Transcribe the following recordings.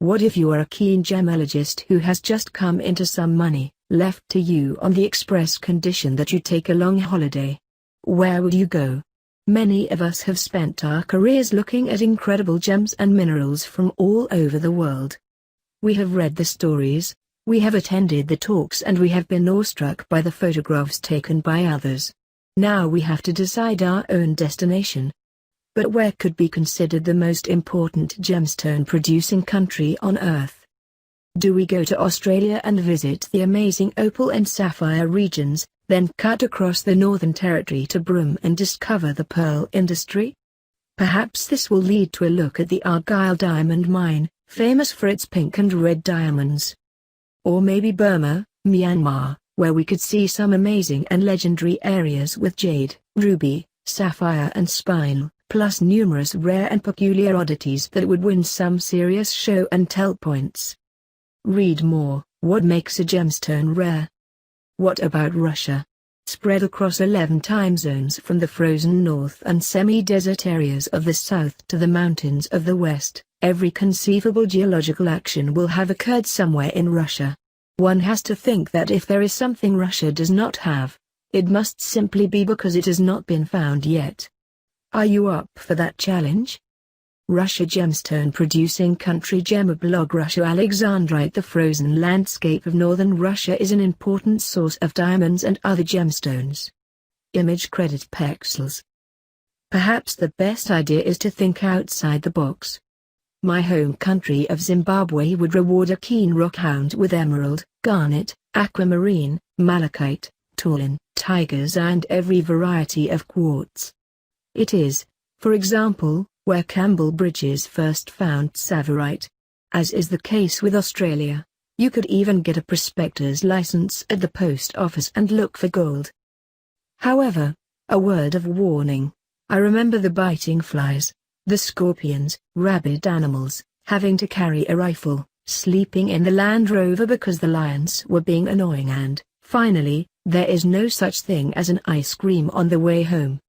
What if you are a keen gemologist who has just come into some money, left to you on the express condition that you take a long holiday? Where would you go? Many of us have spent our careers looking at incredible gems and minerals from all over the world. We have read the stories, we have attended the talks, and we have been awestruck by the photographs taken by others. Now we have to decide our own destination. But where could be considered the most important gemstone-producing country on Earth? Do we go to Australia and visit the amazing opal and sapphire regions, then cut across the Northern Territory to Broome and discover the pearl industry? Perhaps this will lead to a look at the Argyle diamond mine, famous for its pink and red diamonds. Or maybe Burma, Myanmar, where we could see some amazing and legendary areas with jade, ruby, sapphire and spinel, plus numerous rare and peculiar oddities that would win some serious show and tell points. Read more. What makes a gemstone rare? What about Russia? Spread across 11 time zones from the frozen north and semi-desert areas of the south to the mountains of the west, every conceivable geological action will have occurred somewhere in Russia. One has to think that if there is something Russia does not have, it must simply be because it has not been found yet. Are you up for that challenge? Russia gemstone producing country Gemoblog Russia Alexandrite. The frozen landscape of northern Russia is an important source of diamonds and other gemstones. Image credit Pexels. Perhaps the best idea is to think outside the box. My home country of Zimbabwe would reward a keen rockhound with emerald, garnet, aquamarine, malachite, taurin, tigers and every variety of quartz. It is, for example, where Campbell Bridges first found tsavorite. As is the case with Australia, you could even get a prospector's license at the post office and look for gold. However, a word of warning. I remember the biting flies, the scorpions, rabid animals, having to carry a rifle, sleeping in the Land Rover because the lions were being annoying, and, finally, there is no such thing as an ice cream on the way home.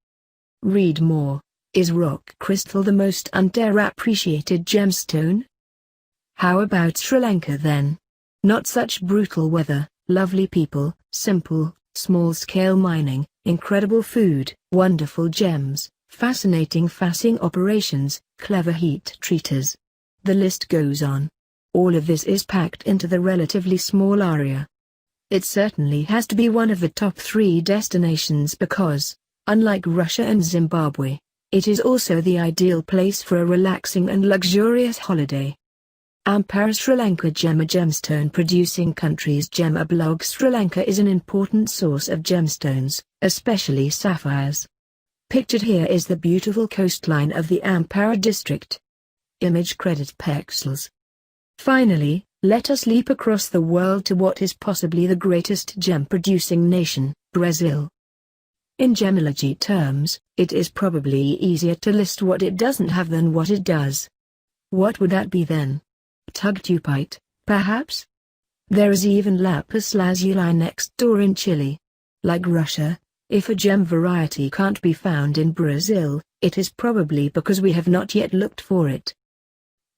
Read more. Is rock crystal the most underappreciated gemstone? How about Sri Lanka then? Not such brutal weather, lovely people, simple, small-scale mining, incredible food, wonderful gems, fascinating facing operations, clever heat treaters. The list goes on. All of this is packed into the relatively small area. It certainly has to be one of the top 3 destinations because, unlike Russia and Zimbabwe, it is also the ideal place for a relaxing and luxurious holiday. Ampara Sri Lanka Gemma gemstone producing countries Gemoblog Sri Lanka is an important source of gemstones, especially sapphires. Pictured here is the beautiful coastline of the Ampara district. Image credit Pexels. Finally, let us leap across the world to what is possibly the greatest gem-producing nation, Brazil. In gemology terms, it is probably easier to list what it doesn't have than what it does. What would that be then? Tugtupite, perhaps? There is even lapis lazuli next door in Chile. Like Russia, if a gem variety can't be found in Brazil, it is probably because we have not yet looked for it.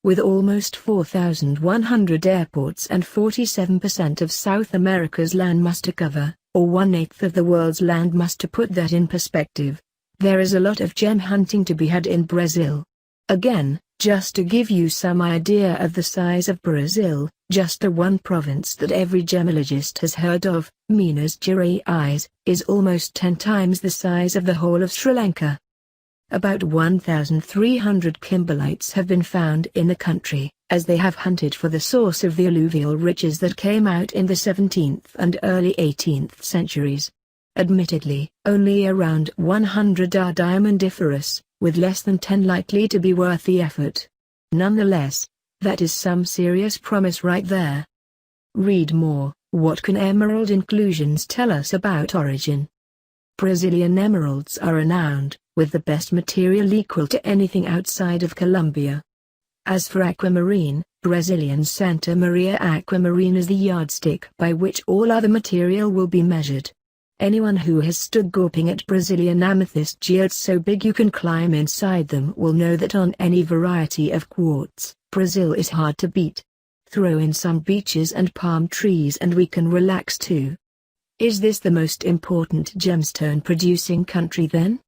With almost 4,100 airports and 47% of South America's landmass to cover, or 1/8 of the world's landmass to put that in perspective, there is a lot of gem hunting to be had in Brazil. Again, just to give you some idea of the size of Brazil, just the one province that every gemologist has heard of, Minas Gerais, is almost 10 times the size of the whole of Sri Lanka. About 1,300 kimberlites have been found in the country, as they have hunted for the source of the alluvial ridges that came out in the 17th and early 18th centuries. Admittedly, only around 100 are diamondiferous, with less than 10 likely to be worth the effort. Nonetheless, that is some serious promise right there. Read more. What can emerald inclusions tell us about origin? Brazilian emeralds are renowned, with the best material equal to anything outside of Colombia. As for aquamarine, Brazilian Santa Maria aquamarine is the yardstick by which all other material will be measured. Anyone who has stood gawping at Brazilian amethyst geodes so big you can climb inside them will know that on any variety of quartz, Brazil is hard to beat. Throw in some beaches and palm trees and we can relax too. Is this the most important gemstone producing country then?